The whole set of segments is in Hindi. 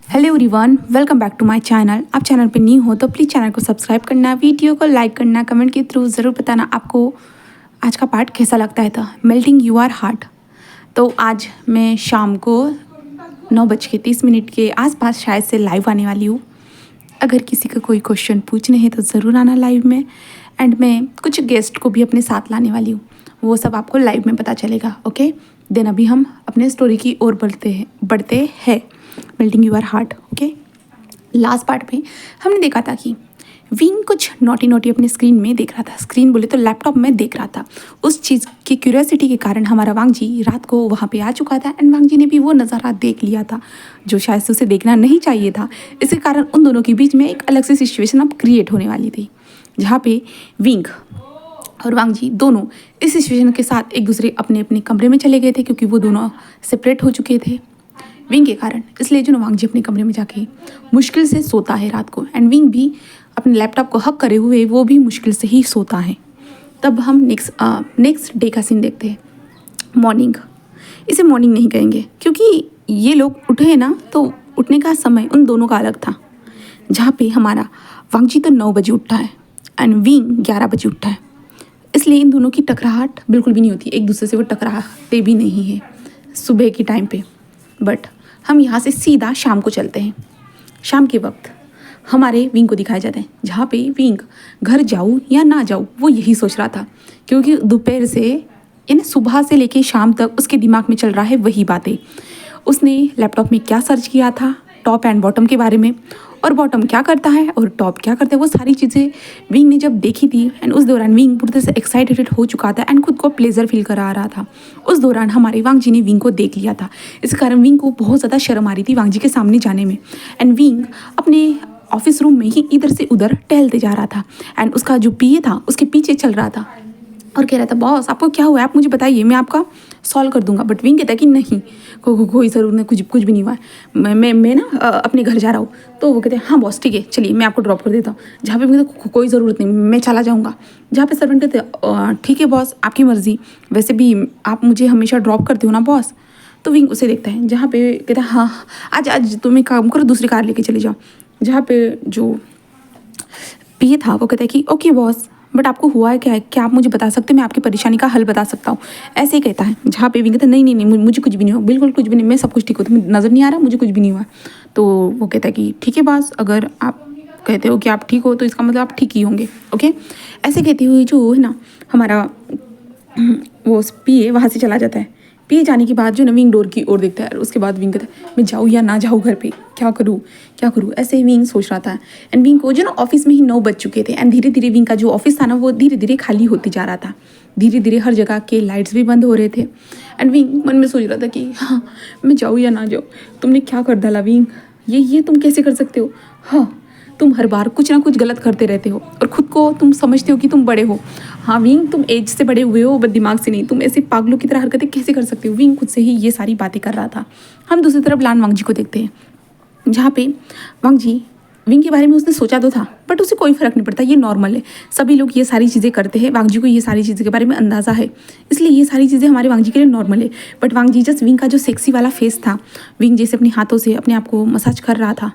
Hello everyone, welcome back to my channel. आप चैनल पे न्यू हो तो प्लीज़ चैनल को सब्सक्राइब करना, वीडियो को लाइक करना, कमेंट के थ्रू ज़रूर बताना आपको आज का पार्ट कैसा लगता है। तो मेल्टिंग योर हार्ट। तो आज मैं शाम को 9:30 के आसपास शायद से लाइव आने वाली हूँ। अगर किसी का कोई क्वेश्चन पूछने हैं तो ज़रूर आना लाइव में। एंड मैं कुछ गेस्ट को भी अपने साथ लाने वाली हूँ, वो सब आपको लाइव में पता चलेगा। ओके देन अभी हम अपने स्टोरी की ओर बढ़ते हैं melting your heart. Okay, last part में हमने देखा था कि विंग कुछ नोटी नोटी अपने स्क्रीन में देख रहा था। स्क्रीन बोले तो लैपटॉप में देख रहा था। उस चीज़ की क्यूरियोसिटी के कारण हमारा वांग जी रात को वहाँ पे आ चुका था एंड वांग जी ने भी वो नज़ारा देख लिया था जो शायद से उसे देखना नहीं चाहिए था। इसके कारण उन दोनों के बीच में एक अलग सी सिचुएशन अब क्रिएट होने वाली थी, जहाँ पे विंग और वांग जी दोनों इस सिचुएशन के साथ एक दूसरे अपने अपने कमरे में चले गए थे, क्योंकि वो दोनों सेपरेट हो चुके थे विंग के कारण। इसलिए जो वांग जी अपने कमरे में जाके मुश्किल से सोता है रात को, एंड विंग भी अपने लैपटॉप को हक करे हुए वो भी मुश्किल से ही सोता है। तब हम नेक्स्ट डे का सीन देखते हैं। मॉर्निंग, इसे मॉर्निंग नहीं कहेंगे क्योंकि ये लोग उठे ना, तो उठने का समय उन दोनों का अलग था। जहाँ पे हमारा वांग जी तो 9 बजे उठता है एंड विंग 11 बजे उठता है। इसलिए इन दोनों की टकराहट बिल्कुल भी नहीं होती, एक दूसरे से वो टकराते भी नहीं है सुबह के टाइम पे। बट हम यहाँ से सीधा शाम को चलते हैं। शाम के वक्त हमारे विंग को दिखाया जाता है, जहाँ पे विंग घर जाऊँ या ना जाऊँ वो यही सोच रहा था, क्योंकि दोपहर से यानी सुबह से लेके शाम तक उसके दिमाग में चल रहा है वही बातें। उसने लैपटॉप में क्या सर्च किया था टॉप एंड बॉटम के बारे में, और बॉटम क्या करता है और टॉप क्या करता है, वो सारी चीज़ें विंग ने जब देखी थी। एंड उस दौरान विंग पूरी तरह से एक्साइटेड हो चुका था एंड खुद को प्लेजर फील करा रहा था। उस दौरान हमारे वांग जी ने विंग को देख लिया था। इस कारण विंग को बहुत ज़्यादा शर्म आ रही थी वांग जी के सामने जाने में। एंड विंग अपने ऑफिस रूम में ही इधर से उधर टहलते जा रहा था एंड उसका जो पीए था उसके पीछे चल रहा था और कह रहा था, बॉस आपको क्या हुआ है, आप मुझे बताइए, मैं आपका सॉल्व कर दूंगा। बट विंग कहता है कि नहीं, कोई ज़रूर नहीं, कुछ भी नहीं हुआ है, मैं ना अपने घर जा रहा हूँ। तो वो कहते हैं हाँ बॉस ठीक है, चलिए मैं आपको ड्रॉप कर देता हूँ। जहाँ पे कहते कोई ज़रूरत नहीं, मैं चला जाऊँगा। जहाँ पे सर्वेंट कहते ठीक है बॉस आपकी मर्ज़ी, वैसे भी आप मुझे हमेशा ड्रॉप करते हो ना बॉस। तो विंग उसे देखता है, जहाँ पे कहता है हाँ आज तुम एक काम करो, दूसरी कार लेके चले जाओ। जहाँ पे जो पीए था वो कहता है कि ओके बॉस, बट आपको हुआ है क्या है, क्या आप मुझे बता सकते हैं, मैं आपकी परेशानी का हल बता सकता हूँ, ऐसे ही कहता है। जहाँ पे विंग कहता है नहीं, मुझे कुछ भी नहीं हुआ, बिल्कुल कुछ भी नहीं, मैं सब कुछ ठीक हूँ, तुम्हें नज़र नहीं आ रहा, मुझे कुछ भी नहीं हुआ। तो वो कहता है कि ठीक है बॉस, अगर आप कहते हो कि आप ठीक हो तो इसका मतलब आप ठीक ही होंगे। ओके, ऐसे कहते हुए जो है ना हमारा वो पीए वहाँ से चला जाता है। पीए जाने के बाद जो ना विंग डोर की ओर देखता है और उसके बाद विंग कहता है मैं जाऊँ या ना जाऊँ घर पे, क्या करूँ ऐसे ही विंग सोच रहा था। एंड विंग को जो ना ऑफिस में ही 9 बज चुके थे एंड धीरे धीरे विंग का जो ऑफिस था ना वो धीरे धीरे खाली होती जा रहा था। धीरे धीरे हर जगह के लाइट्स भी बंद हो रहे थे एंड विंग मन में सोच रहा था कि हाँ मैं जाऊँ या ना जाऊँ। तुमने क्या कर डाला विंग, ये तुम कैसे कर सकते हो। हाँ तुम हर बार कुछ ना कुछ गलत करते रहते हो और खुद को तुम समझते हो कि तुम बड़े हो। हाँ विंग तुम एज से बड़े हुए हो बट दिमाग से नहीं, तुम ऐसे पागलों की तरह हरकतें कैसे कर सकते हो। विंग खुद से ही ये सारी बातें कर रहा था। हम दूसरी तरफ लान वांग जी को देखते हैं, जहाँ पे वांग जी विंग के बारे में उसने सोचा तो था बट उसे कोई फर्क नहीं पड़ता, ये नॉर्मल है, सभी लोग ये सारी चीज़ें करते हैं। वांग जी को ये सारी चीज़ें के बारे में अंदाज़ा है, इसलिए ये सारी चीज़ें हमारे वांग जी के लिए नॉर्मल है। But Wang ji just wing का जो सेक्सी वाला फेस था, विंग जैसे अपने हाथों से अपने आप को मसाज कर रहा था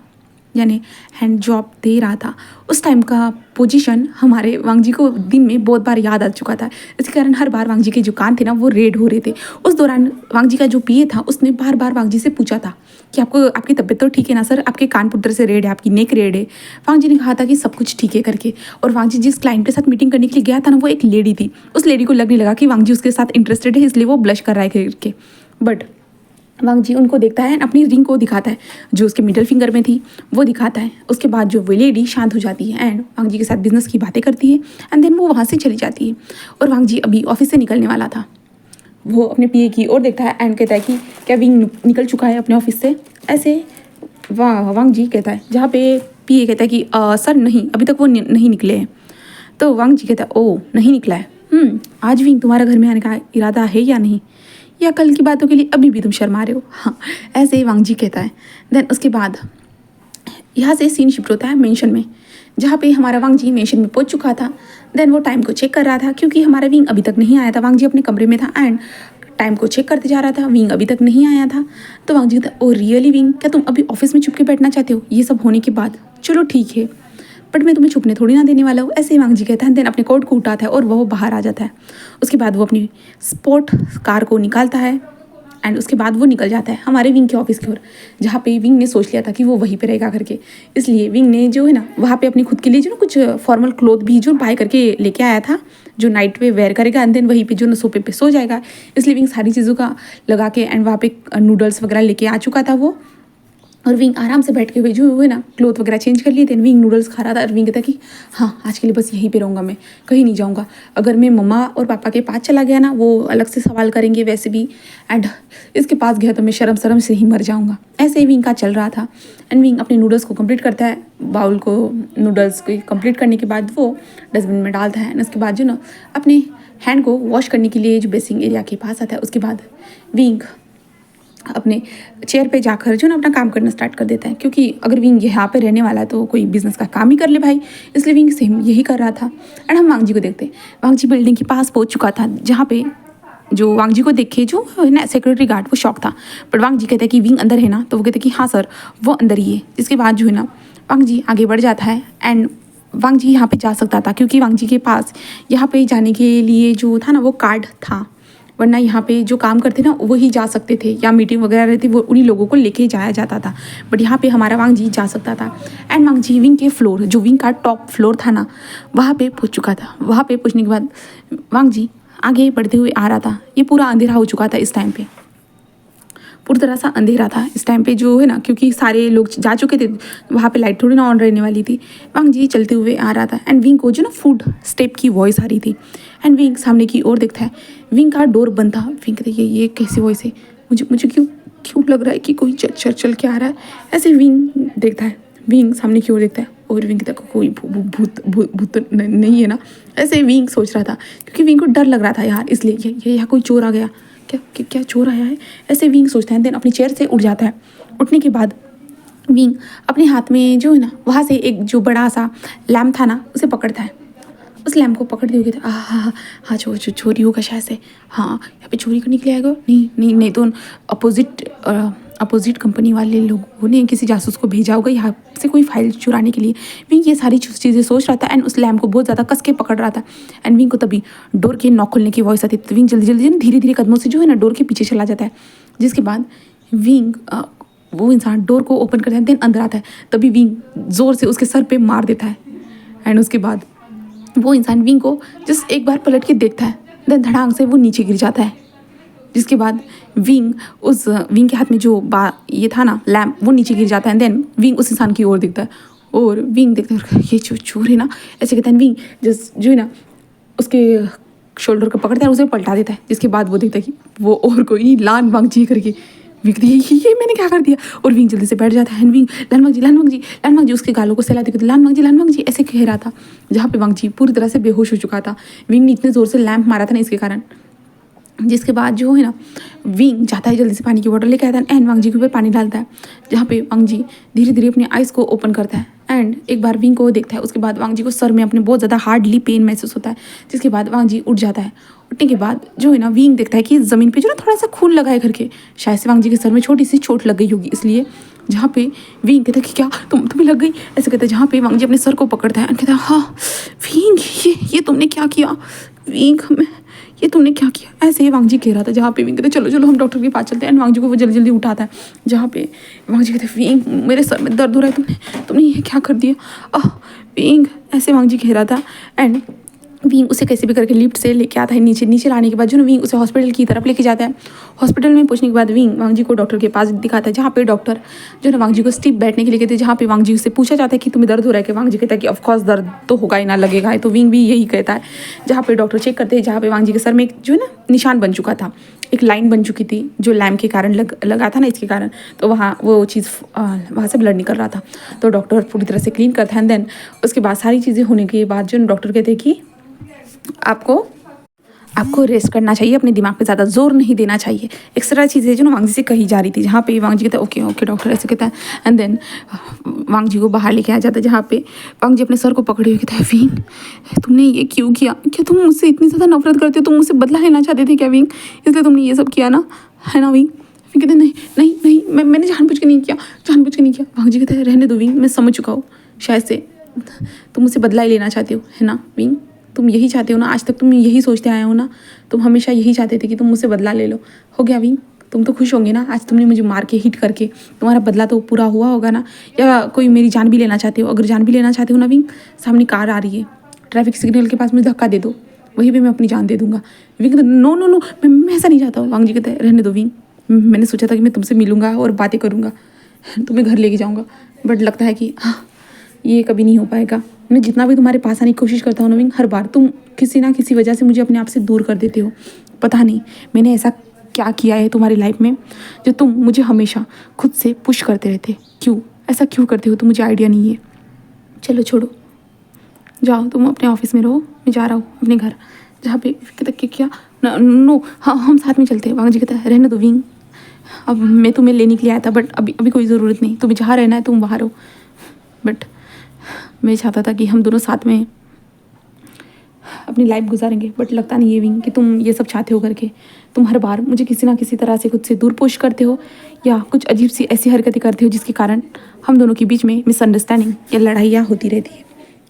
यानी हैंड जॉब दे रहा था, उस टाइम का पोजीशन हमारे वांग जी को दिन में बहुत बार याद आ चुका था। इसी कारण हर बार वांग जी के जो कान थे ना वो रेड हो रहे थे। उस दौरान वांग जी का जो पीए था उसने बार बार वांग जी से पूछा था कि आपकी तबीयत तो ठीक है ना सर, आपके कान पुत्र से रेड है, आपकी नेक रेड है। वांग जी ने कहा था कि सब कुछ ठीक है करके। और वांग जी जिस क्लाइंट के साथ मीटिंग करने के लिए गया था ना वो एक लेडी थी। उस लेडी को लगने लगा कि वांग जी उसके साथ इंटरेस्टेड है, इसलिए वो ब्लश कर रहा है करके। बट वांग जी उनको देखता है, अपनी रिंग को दिखाता है जो उसके मिडल फिंगर में थी वो दिखाता है। उसके बाद जो वो लेडी शांत हो जाती है एंड वांग जी के साथ बिजनेस की बातें करती है एंड देन वो वहाँ से चली जाती है। और वांग जी अभी ऑफिस से निकलने वाला था, वो अपने पीए की ओर देखता है एंड कहता है कि क्या विंग निकल चुका है अपने ऑफिस से। ऐसे वांग जी कहता है, जहाँ पे पीए कहता है कि सर नहीं, अभी तक वो नहीं निकले हैं। तो वांग जी कहता है ओ नहीं निकला है, आज विंग तुम्हारा घर में आने का इरादा है या नहीं, या कल की बातों के लिए अभी भी तुम शर्मा रहे हो। हाँ ऐसे ही वांग जी कहता है। देन उसके बाद यहाँ से सीन शिफ्ट होता है मेंशन में, जहाँ पे हमारा वांग जी मेंशन में पहुँच चुका था। देन वो टाइम को चेक कर रहा था क्योंकि हमारा विंग अभी तक नहीं आया था। वांग जी अपने कमरे में था एंड टाइम को चेक करते जा रहा था, विंग अभी तक नहीं आया था। तो वांग जी कहता, ओ रियली विंग, क्या तुम अभी ऑफिस में छुप के बैठना चाहते हो ये सब होने के बाद? चलो ठीक है, बट मैं तुम्हें छुपने थोड़ी ना देने वाला हूँ। ऐसे ही वांग जी कहता है। देन अपने कोट को उठाता है और वो बाहर आ जाता है। उसके बाद वो अपनी स्पोर्ट कार को निकालता है एंड उसके बाद वो निकल जाता है हमारे विंग के ऑफिस की ओर, जहाँ पे विंग ने सोच लिया था कि वो वहीं पे रहेगा करके। इसलिए विंग ने जो है ना वहाँ पे अपनी खुद के लिए जो ना कुछ फॉर्मल क्लोथ भी जो बाय करके लेके आया था, जो नाइट पे वेयर करेगा एंड देन वहीं पे जो ना सोफे पे सो जाएगा। इसलिए विंग सारी चीज़ों का लगा के एंड वहाँ पे नूडल्स वगैरह लेके आ चुका था वो। और विंग आराम से बैठ के हुए जो हुए ना क्लोथ वगैरह चेंज कर लिए थे। विंग नूडल्स खा रहा था और विंग कहता कि हाँ आज के लिए बस यहीं पे रहूँगा, मैं कहीं नहीं जाऊँगा। अगर मैं मम्मा और पापा के पास चला गया ना वो अलग से सवाल करेंगे वैसे भी, एंड इसके पास गया तो मैं शर्म शर्म से ही मर जाऊँगा। ऐसे ही विंग का चल रहा था एंड विंग अपने नूडल्स को कंप्लीट करता है। बाउल को नूडल्स को कंप्लीट करने के बाद वो डस्टबिन में डालता है एंड उसके बाद जो ना अपने हैंड को वॉश करने के लिए जो बेसिंग एरिया के पास आता है। उसके बाद विंग अपने चेयर पे जाकर जो ना अपना काम करना स्टार्ट कर देता है, क्योंकि अगर विंग यहाँ पे रहने वाला है तो कोई बिजनेस का काम ही कर ले भाई। इसलिए विंग सेम यही कर रहा था। एंड हम वांग जी को देखते हैं, वांग जी बिल्डिंग के पास पहुँच चुका था, जहाँ पे जो वांग जी को देखे जो है ना सिक्योरिटी गार्ड वो शॉक था। बट वांग जी कहते हैं कि विंग अंदर है ना, तो वो कहते हैं कि हाँ सर वो अंदर ही है। इसके बाद जो है ना वांग जी आगे बढ़ जाता है एंड वांग जी यहाँ पे जा सकता था, क्योंकि वांग जी के पास यहाँ पे जाने के लिए जो था ना वो कार्ड था, वरना यहाँ पे जो काम करते ना वही जा सकते थे, या मीटिंग वगैरह रहती वो उन्हीं लोगों को लेके जाया जाता था। बट यहाँ पे हमारा वांग जी जा सकता था। एंड वांग जी विंग के फ्लोर, जो विंग का टॉप फ्लोर था ना, वहाँ पे पहुँच चुका था। वहाँ पे पहुँचने के बाद वांग जी आगे बढ़ते हुए आ रहा था। ये पूरा अंधेरा हो चुका था इस टाइम पे, पूरी तरह सा अंधेरा था इस टाइम पे जो है ना, क्योंकि सारे लोग जा चुके थे, वहाँ पे लाइट थोड़ी ना ऑन रहने वाली थी। वांग जी चलते हुए आ रहा था एंड विंग को जो ना फूड स्टेप की वॉइस आ रही थी एंड विंग सामने की ओर देखता है। विंग का डोर बंद था। विंग कहते ये कैसी वॉइस है, मुझे क्यों क्यों लग रहा है कि कोई चल के आ रहा है। ऐसे विंग देखता है, विंग सामने की ओर देखता है और विंग कहता है कोई भूत भूत भूत तो नहीं है ना। ऐसे विंग सोच रहा था, क्योंकि विंग को डर लग रहा था यार, इसलिए ये यहाँ कोई चोर आ गया क्या चोर आया है, ऐसे विंग सोचता है। देन अपनी चेयर से उठ जाता है। उठने के बाद विंग अपने हाथ में जो है ना वहाँ से एक जो बड़ा सा लैम्प था ना उसे पकड़ता है। उस लैम्प को पकड़ते हुए कहता हाँ हाँ चोरी होगा शायद से, हाँ यहाँ पे चोरी करने के लिए आएगा। नहीं तो अपोजिट कंपनी वाले लोगों ने किसी जासूस को भेजा होगा यहाँ से कोई फाइल चुराने के लिए। विंग ये सारी चीज़ें सोच रहा था एंड उस लैम्प को बहुत ज़्यादा कस के पकड़ रहा था। एंड विंग को तभी डोर के नॉक खोलने की वॉइस आती है। तो विंग जल्दी धीरे धीरे कदमों से जो है ना डोर के पीछे चला जाता है, जिसके बाद विंग वो इंसान डोर को ओपन करता है। देन अंदर आता है, तभी विंग ज़ोर से उसके सर पे मार देता है एंड उसके बाद वो इंसान विंग को जस्ट एक बार पलट के देखता है। देन धड़ाम से वो नीचे गिर जाता है, जिसके बाद विंग के हाथ में जो ये था ना लैम्प वो नीचे गिर जाता है। देन विंग उस इंसान की ओर देखता है और विंग देखता है ये जो चोर है ना, ऐसे कहता है। विंग जस्ट जो है ना उसके शोल्डर को पकड़ता है, उसे पलटा देता है। जिसके बाद वो देखता है कि वो और कोई नहीं लान वांग जी करके। विंग ये मैंने क्या कर दिया, और विंग जल्दी से बैठ जाता है। विंग लान वांग जी उसके गालों को सहलाते कहते लान वांग जी ऐसे कह रहा था, जहाँ पे वांग जी पूरी तरह से बेहोश हो चुका था। विंग ने इतने ज़ोर से लैम्प मारा था ना इसके कारण। जिसके बाद जो है ना विंग जाता है जल्दी से पानी की बोतल लेके आता है एंड वांग जी के ऊपर पानी डालता है, जहाँ पे वांग जी धीरे धीरे अपने आइज़ को ओपन करता है एंड एक बार विंग को देखता है। उसके बाद वांग जी को सर में अपने बहुत ज़्यादा हार्डली पेन महसूस होता है, जिसके बाद वांग जी उठ जाता है। उठने के बाद जो है ना विंग देखता है कि ज़मीन पे जो ना थोड़ा सा खून लगा है करके, शायद से वांग जी के सर में छोटी सी चोट लग गई होगी, इसलिए जहाँ पे विंग कहता है कि क्या तुम्हें लग गई, ऐसे कहता है। जहाँ पे वांग जी अपने सर को पकड़ता है और कहता है हाँ विंग ये तुमने क्या किया, विंग ये तुमने क्या किया, ऐसे ही वांग जी कह रहा था। जहाँ पे विंग कहते चलो हम डॉक्टर के पास चलते हैं एंड वांग जी को वो जल्दी उठाता है। जहाँ पे वांग जी कहते विंग मेरे सर में दर्द हो रहा है, तुमने ये क्या कर दिया विंग, ऐसे वांग जी कह रहा था। एंड विंग उसे कैसे भी करके लिफ्ट से लेके आता है नीचे लाने के बाद जो ना विंग उसे हॉस्पिटल की तरफ लेके जाता है। हॉस्पिटल में पहुंचने के बाद विंग वांग जी को डॉक्टर के पास दिखाता है, जहाँ पे डॉक्टर जो ना वांग जी को स्टिप बैठने के लिए कहते हैं। जहाँ पे वांग जी उससे पूछा जाता है कि तुम्हें दर्द हो रहा है कि वांग जी कहता है कि ऑफकोर्स दर्द तो होगा ही ना, लगेगा है, तो विंग भी यही कहता है। जहाँ पे डॉक्टर चेक करते हैं, जहाँ पे वांग जी के सर में एक जो है ना निशान बन चुका था, एक लाइन बन चुकी थी जो लैम्प के कारण लगा था ना, इसके कारण तो वहाँ वो चीज़ वहाँ से ब्लड निकल रहा था। तो डॉक्टर पूरी तरह से क्लीन करता है। उसके बाद सारी चीज़ें होने के बाद जो डॉक्टर कहते हैं कि आपको रेस्ट करना चाहिए, अपने दिमाग पे ज़्यादा जोर नहीं देना चाहिए। एक्स्ट्रा चीज़ें जो ना वांग जी से कही जा रही थी, जहाँ पे वांग जी कहता है ओके ओके डॉक्टर ऐसे कहता है। एंड देन वांग जी को बाहर लेके आ जाता है, जहाँ पे वांग जी अपने सर को पकड़े हुए कहता है विंग तुमने ये क्यों किया? क्या तुम मुझसे इतनी ज़्यादा नफरत करते हो? तुम मुझसे बदला लेना चाहते थे क्या विंग? इसलिए तुमने ये सब किया ना, है ना विंग? फिर कहते नहीं नहीं नहीं, मैंने जानबूझ के नहीं किया, जानबूझ के नहीं किया। वांग जी कहता है रहने दो विंग, मैं समझ चुका हूँ, शायद से तुम मुझसे बदला ही लेना चाहते हो, है ना विंग? तुम यही चाहते हो ना, आज तक तुम यही सोचते आए हो ना, तुम हमेशा यही चाहते थे कि तुम मुझसे बदला ले लो। हो गया विंग, तुम तो खुश होंगे ना, आज तुमने मुझे मार के हिट करके तुम्हारा बदला तो पूरा हुआ होगा ना? या कोई मेरी जान भी लेना चाहते हो? अगर जान भी लेना चाहते हो ना विंग, सामने कार आ रही है, ट्रैफिक सिग्नल के पास मुझे धक्का दे दो, वहीं पे मैं अपनी जान दे दूंगा। विंग कहता नो नो नो, मैं ऐसा नहीं चाहता हूँ। वांग जी कहते हैं रहने दो विंग, मैंने सोचा था कि मैं तुमसे मिलूंगा और बातें करूंगा, तुम्हें घर लेके जाऊंगा, बट लगता है कि हाँ ये कभी नहीं हो पाएगा। मैं जितना भी तुम्हारे पास आने की कोशिश करता हूँ नवीन, हर बार तुम किसी ना किसी वजह से मुझे अपने आप से दूर कर देते हो। पता नहीं मैंने ऐसा क्या किया है तुम्हारी लाइफ में जो तुम मुझे हमेशा खुद से पुश करते रहते। क्यों ऐसा क्यों करते हो तो मुझे आइडिया नहीं है। चलो छोड़ो, जाओ तुम अपने ऑफिस में रहो, मैं जा रहा हूँ अपने घर। जहाँ पे कहता कि क्या नो हाँ हम साथ में चलते हैं। वांग जी कहता है रहने दो विंग, अब मैं तुम्हें लेने के लिए आया था, बट अभी अभी कोई ज़रूरत नहीं, तुम्हें जहाँ रहना है तुम वहाँ रहो। बट मैं चाहता था कि हम दोनों साथ में अपनी लाइफ गुजारेंगे, बट लगता नहीं है विंग कि तुम ये सब चाहते हो करके। तुम हर बार मुझे किसी ना किसी तरह से खुद से दूर पुश करते हो या कुछ अजीब सी ऐसी हरकतें करते हो जिसके कारण हम दोनों के बीच में मिसअंडरस्टैंडिंग या लड़ाइयाँ होती रहती है।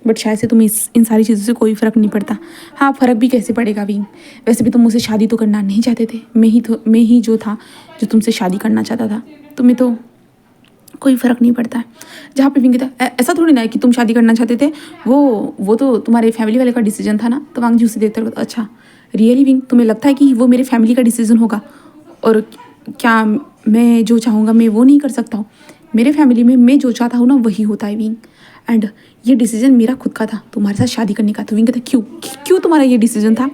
बट शायद से तुम्हें इन सारी चीज़ों से कोई फ़र्क नहीं पड़ता। हाँ फ़र्क भी कैसे पड़ेगा विंग, वैसे भी तुम मुझसे शादी तो करना नहीं चाहते थे, मैं ही जो था जो तुमसे शादी करना चाहता था। तुम्हें तो कोई फ़र्क नहीं पड़ता है। जहाँ पे विंग कहता है ऐसा थोड़ी ना है कि तुम शादी करना चाहते थे, वो तो तुम्हारे फैमिली वाले का डिसीजन था ना। तो वांग जी उसे देखते रहो, अच्छा रियली विंग तुम्हें लगता है कि वो मेरे फैमिली का डिसीजन होगा और क्या मैं जो चाहूँगा मैं वो नहीं कर सकता हूँ? मेरे फैमिली में मैं जो चाहता हूँ ना वही होता है विंग, एंड ये डिसीजन मेरा खुद का था तुम्हारे साथ शादी करने का। तो विंग कहता है क्यों क्यों तुम्हारा ये डिसीजन था?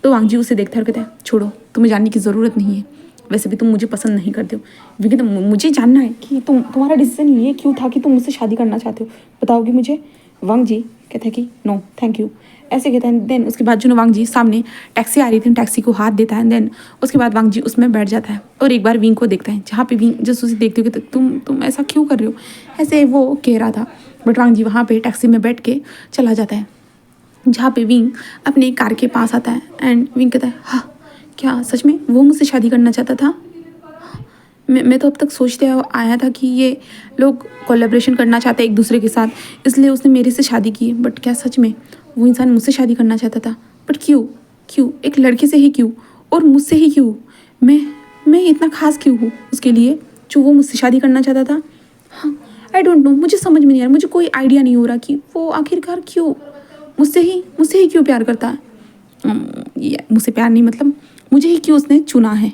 तो वांग जी उसे देखता है और कहता है छोड़ो, तुम्हें जानने की ज़रूरत नहीं है, वैसे भी तुम मुझे पसंद नहीं करते हो। क्योंकि तो मुझे जानना है कि तुम्हारा डिसीजन ये क्यों था कि तुम मुझसे शादी करना चाहते हो, बताओगे मुझे? वांग जी कहते हैं कि नो थैंक यू ऐसे कहते हैं। देन उसके बाद जो वांग जी सामने टैक्सी आ रही थी, टैक्सी को हाथ देता है। देन उसके बाद वांग जी उसमें बैठ जाता है और एक बार विंग को देखता है, जहाँ पे विंग जस्ट उसे देखते हो कि तुम ऐसा क्यों कर रहे हो, ऐसे वो कह रहा था। बट वांग जी वहाँ पे टैक्सी में बैठ के चला जाता है, जहाँ पे विंग अपने कार के पास आता है। एंड विंग कहता है हाँ क्या सच में वो मुझसे शादी करना चाहता था? मैं तो अब तक सोचते आया था कि ये लोग कोलैबोरेशन करना चाहते हैं एक दूसरे के साथ, इसलिए उसने मेरे से शादी की। बट क्या सच में वो इंसान मुझसे शादी करना चाहता था? बट क्यों क्यों एक लड़के से ही क्यों, और मुझसे ही क्यों? मैं इतना खास क्यों हूँ उसके लिए जो वो मुझसे शादी करना चाहता था? हाँ आई डोंट नो, मुझे समझ में नहीं आ रहा, मुझे कोई आइडिया नहीं हो रहा कि वो आखिरकार क्यों मुझसे ही क्यों प्यार करता है। मुझसे प्यार नहीं मतलब मुझे ही क्यों उसने चुना है,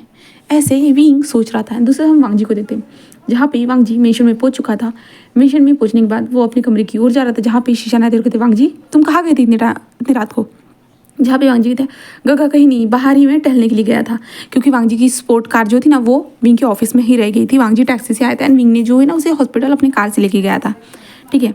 ऐसे ही विंग सोच रहा था। दूसरा हम वांग जी को देखते हैं, जहाँ पे वांग जी मिशन में पहुंच चुका था। मिशन में पहुंचने के बाद वो अपने कमरे की ओर जा रहा था, जहाँ पे शीशा ना कहते वांग जी तुम कहाँ गए थे इतनी रात को? जहाँ पे वांग जी कहते गगा कहीं नहीं, बाहर ही मैं टहलने के लिए गया था, क्योंकि वांग जी की स्पोर्ट कार जो थी ना वो विंग के ऑफिस में ही रह गई थी। वांग जी टैक्सी से आया था एंड विंग ने जो है ना उसे हॉस्पिटल अपनी कार से लेके गया था, ठीक है।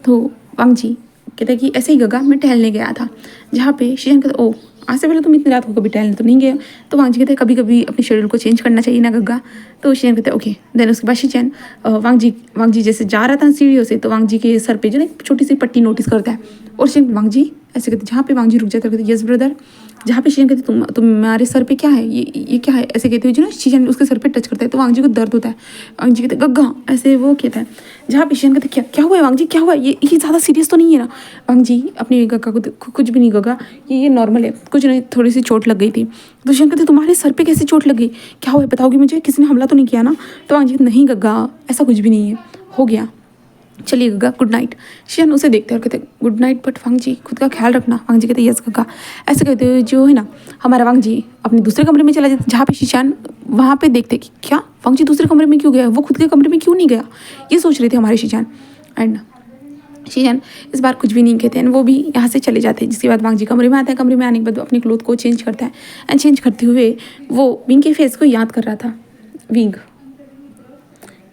तो वांग जी कहता है कि ऐसे ही गगा मैं टहलने गया था, जहाँ पे शीजन कहता ओ आज से पहले तुम इतनी रात को कभी टहलने तो नहीं गए? तो वांग जी कहते हैं कभी कभी अपने शेड्यूल को चेंज करना चाहिए ना गग्गा। तो शीजन कहते हैं ओके। देन उसके बाद शीजन वांग जी जैसे जा रहा था सीढ़ियों से, तो वांग जी के सर पे जो ना एक छोटी सी पट्टी नोटिस करता है और शीजन वांग जी ऐसे कहते, जहाँ पे वांग जी रुक जाता है कहते यस ब्रदर। जहाँ पे शीजन कहते तुम्हारे सर पे क्या है, ये क्या है, ऐसे कहते हुए जो ना शीजन उसके सर पे टच करता है, तो वांग जी को दर्द होता है। वांग जी कहते गग्गा ऐसे वो कहता है, जहाँ पे शीजन कहते क्या हुआ है वांग जी, क्या हुआ, ये ज़्यादा सीरियस तो नहीं है ना? वांग जी अपनी गग्गा को कुछ भी नहीं गग्गा, ये नॉर्मल है, कुछ नहीं, थोड़ी सी चोट लग गई थी। तो शीजन कहते तुम्हारे सर पे कैसे चोट लग गई, क्या हुआ है बताओगे मुझे, किसी ने हमला तो नहीं किया ना? तो वांग जी नहीं गग्गा ऐसा कुछ भी नहीं है, हो गया, चलिए गग्गा गुड नाइट। शीजन उसे देखते हैं और कहते गुड नाइट बट वांग जी खुद का ख्याल रखना। वांग जी कहते यस गग्गा ऐसे कहते हुए जो है ना हमारा वांग जी अपने दूसरे कमरे में चला जाता, जहाँ पे शीशान वहाँ पे देखते कि क्या वांग जी दूसरे कमरे में क्यों गया, वो खुद के कमरे में क्यों नहीं गया, ये सोच रहे थे हमारे शीशान। एंड शीजन इस बार कुछ भी नहीं कहते हैं, वो भी यहाँ से चले जाते हैं। जिसके बाद वांग जी कमरे में आता है, कमरे में आने के बाद वो अपने क्लोथ को चेंज करता है एंड चेंज करते हुए वो विंग के फेस को याद कर रहा था। विंग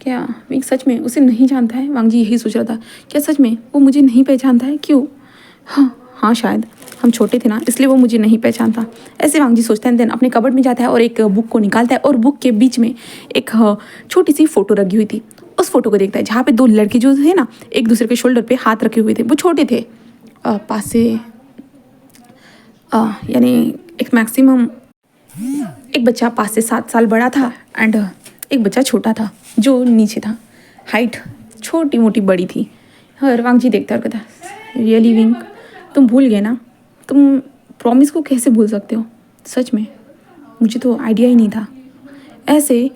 क्या विंग सच में उसे नहीं जानता है? वांग जी यही सोच रहा था, क्या सच में वो मुझे नहीं पहचानता है? क्यों हाँ शायद हम छोटे थे ना, इसलिए वो मुझे नहीं पहचानता। ऐसे वांग जी सोचते हैं। देन अपने कबर्ड में जाता है और एक बुक को निकालता है और बुक के बीच में एक छोटी सी फोटो रखी हुई थी। उस फोटो को देखता है जहाँ पे दो लड़के जो थे ना, एक दूसरे के शोल्डर पे हाथ रखे हुए थे। वो छोटे थे, पास से यानी एक मैक्सिमम एक बच्चा 5 से 7 साल बड़ा था एंड एक बच्चा छोटा था जो नीचे था। हाइट छोटी मोटी बड़ी थी। और वांग जी देखता है और कहता, रियली विंग, तुम भूल गए ना? तुम प्रॉमिस को कैसे भूल सकते हो? सच में मुझे तो आइडिया ही नहीं था। ऐसे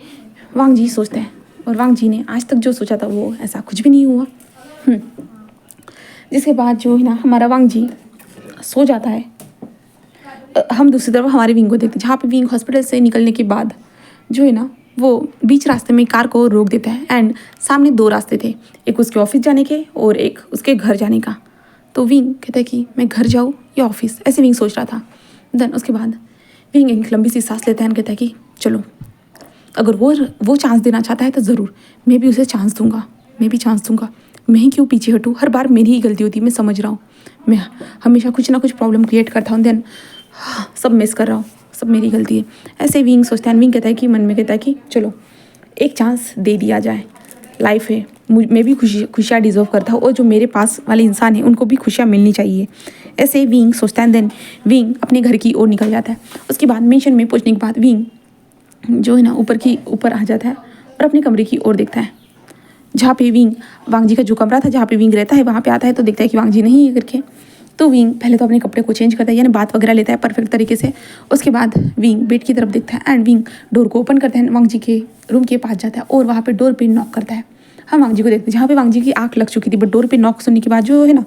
वांग जी सोचते हैं और वांग जी ने आज तक जो सोचा था वो ऐसा कुछ भी नहीं हुआ। जिसके बाद जो है ना, हमारा वांग जी सो जाता है। हम दूसरी तरफ हमारे विंग को देखते हैं, जहाँ पे विंग हॉस्पिटल से निकलने के बाद जो है ना, वो बीच रास्ते में कार को रोक देता है एंड सामने 2 रास्ते थे, एक उसके ऑफिस जाने के और एक उसके घर जाने का। तो विंग कहता है कि मैं घर जाऊँ या ऑफिस, ऐसे विंग सोच रहा था। देन उसके बाद विंग एक लंबी सी सांस लेता है एंड कहता है कि चलो, अगर वो चांस देना चाहता है तो ज़रूर मैं भी उसे चांस दूंगा, मैं भी चांस दूंगा। मैं ही क्यों पीछे हटूँ? हर बार मेरी ही गलती होती है, मैं समझ रहा हूँ। मैं हमेशा कुछ ना कुछ प्रॉब्लम क्रिएट करता हूँ, देन सब मिस कर रहा हूँ, सब मेरी गलती है। ऐसे विंग सोचता है। विंग कहता है कि मन में कहता है कि चलो एक चांस दे दिया जाए, लाइफ है, मैं भी खुशियाँ डिजर्व करता हूँ और जो मेरे पास वाले इंसान हैं उनको भी खुशियाँ मिलनी चाहिए। ऐसे विंग सोचता है। देन विंग अपने घर की ओर निकल जाता है। उसके बाद मेंशन में पहुँचने के बाद विंग जो है ना ऊपर आ जाता है और अपने कमरे की ओर देखता है, जहाँ पे वांग जी का जो कमरा था, जहाँ पे विंग रहता है, वहाँ पे आता है तो देखता है कि वांग जी नहीं है करके। तो विंग पहले तो अपने कपड़े को चेंज करता है, यानी बात वगैरह लेता है परफेक्ट तरीके से। उसके बाद विंग बेड की तरफ देखता है एंड विंग डोर को ओपन करता है, वांग जी के रूम के पास जाता है और वहाँ पे डोर पे नॉक करता है। हम वांग जी को देखते हैं, जहाँ पे वांग जी की आँख लग चुकी थी, बट डोर पे नॉक सुनने के बाद जो है ना,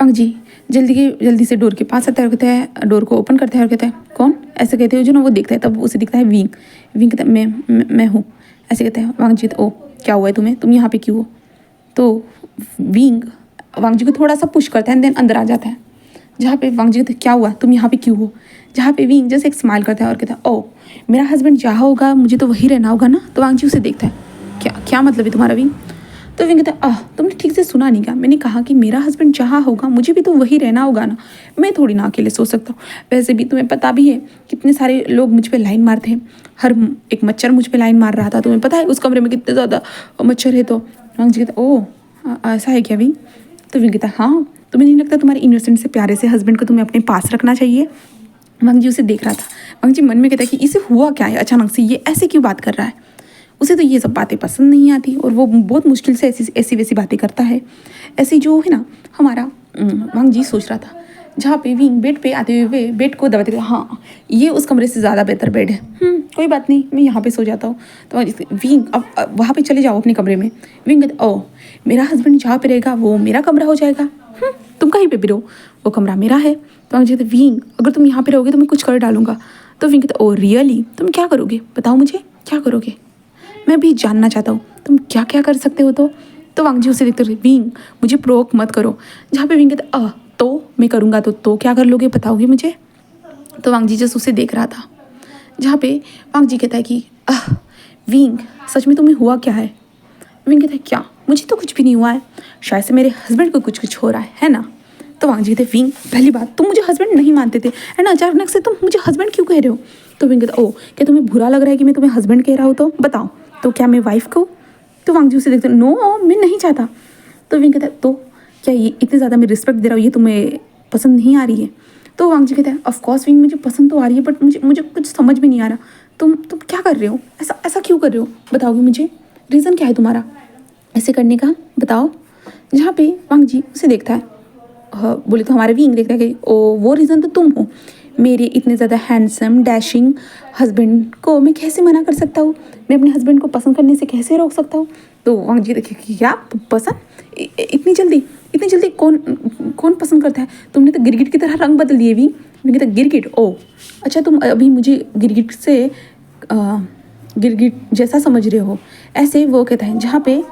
वांग जी जल्दी से डोर के पास आता है और कहता है, डोर को ओपन करता है और कहता है, कौन? ऐसे कहते हो जो ना, वो देखता है तब उसे दिखता है विंग। विंग कहता है, मैं हूँ, ऐसे कहता है। वांग जी तो, ओ क्या हुआ है तुम्हें, तुम यहाँ पे क्यों हो? तो विंग वांग जी को थोड़ा सा पुश करता है, देन अंदर आ जाता है, जहाँ पे वांग जी कहते हैं, क्या हुआ, तुम यहाँ पे क्यों हो? जहाँ पे विंग जैसे एक स्माइल करता है और कहता है, ओ मेरा हस्बैंड जहाँ होगा मुझे तो वही रहना होगा ना? तो वांग जी उसे देखता है, क्या मतलब है तुम्हारा विंग? तो विंग कहता है, तुमने ठीक से सुना नहीं क्या? मैंने कहा कि मेरा हस्बैंड जहाँ होगा मुझे भी तो वही रहना होगा ना, मैं थोड़ी ना अकेले सो सकता हूँ। वैसे भी तुम्हें पता भी है कितने सारे लोग मुझ पर लाइन मारते हैं, हर एक मच्छर मुझ पर लाइन मार रहा था, तुम्हें पता है उस कमरे में कितने ज़्यादा मच्छर है। तो वांग जी कहता है, ओ ऐसा है क्या विंग? तो विंग कहता है, हाँ, तुम्हें नहीं लगता तुम्हारे इनोसेंट से प्यारे से हस्बैंड को तुम्हें अपने पास रखना चाहिए? वांग जी उसे देख रहा था। वांग जी मन में कहता है कि इसे हुआ क्या है अचानक से, ये ऐसे क्यों बात कर रहा है? उसे तो ये सब बातें पसंद नहीं आती और वो बहुत मुश्किल से ऐसी वैसी बातें करता है। ऐसी जो है ना, हमारा वांग जी सोच रहा था, जहाँ पे विंग बेड पे आते हुए बेड को दबाते हुए, हाँ ये उस कमरे से ज़्यादा बेहतर बेड है, कोई बात नहीं, मैं यहाँ पे सो जाता हूँ। तो विंग अब वहाँ पे चले जाओ अपने कमरे में। विंग कहते, ओ मेरा हस्बैंड जहाँ पे रहेगा वो मेरा कमरा हो जाएगा, तुम कहीं पे भी रहो, वो कमरा मेरा है। तो वांग जी कहते, विंग अगर तुम यहाँ पे रहोगे तो मैं कुछ कर डालूंगा। तो विंग कहते, ओ रियली, तुम क्या करोगे बताओ मुझे, क्या करोगे? मैं भी जानना चाहता हूँ तुम क्या क्या कर सकते हो। तो वांग जी उसे देखते रहे, विंग मुझे प्रोवोक मत करो। जहाँ पे विंग कहता, तो मैं करूँगा तो क्या कर लोगे, बताओगे मुझे? तो वांग जी जस्ट उसे देख रहा था, जहाँ पे वांग जी कहता है कि विंग सच में तुम्हें हुआ क्या है? विंग कहता है, क्या, मुझे तो कुछ भी नहीं हुआ है, शायद से मेरे हस्बैंड को कुछ हो रहा है ना? तो वांग जी कहते, विंग पहली बात तुम मुझे हस्बैंड नहीं मानते थे एंड अचानक से तुम मुझे हस्बैंड क्यों कह रहे हो? तो विंग कहता, ओ क्या तुम्हें बुरा लग रहा है कि मैं तुम्हें हस्बैंड कह रहा हूँ? तो बताओ, तो क्या मैं वाइफ कहूँ? तो वांग जी उसे देखते, नो मैं नहीं चाहता। तो विंग कहता है, तो क्या ये इतनी ज़्यादा मैं रिस्पेक्ट दे रहा हूँ ये तुम्हें पसंद नहीं आ रही है? तो वांग जी कहता है, ऑफकोर्स विंग मुझे पसंद तो आ रही है, बट मुझे कुछ समझ में नहीं आ रहा, तुम क्या कर रहे हो, ऐसा क्यों कर रहे हो, बताओगे मुझे? रीज़न क्या है तुम्हारा ऐसे करने का, बताओ? जहाँ पे वांग जी उसे देखता है, बोले तो हमारा विंग देखता है कि ओ वो रीज़न तो तुम हो, मेरे इतने ज़्यादा हैंडसम डैशिंग हस्बैंड को मैं कैसे मना कर सकता हूँ, मैं अपने हस्बैंड को पसंद करने से कैसे रोक सकता हूँ? तो वांग जी देखे कि क्या पसंद, इतनी जल्दी कौन पसंद करता है? तुमने तो गिरगिट की तरह रंग बदल दिए। विंग कहता, गिरगिट, ओ अच्छा तुम अभी मुझे गिरगिट से गिरगिट जैसा समझ रहे हो? ऐसे वो कहता है, जहाँ पे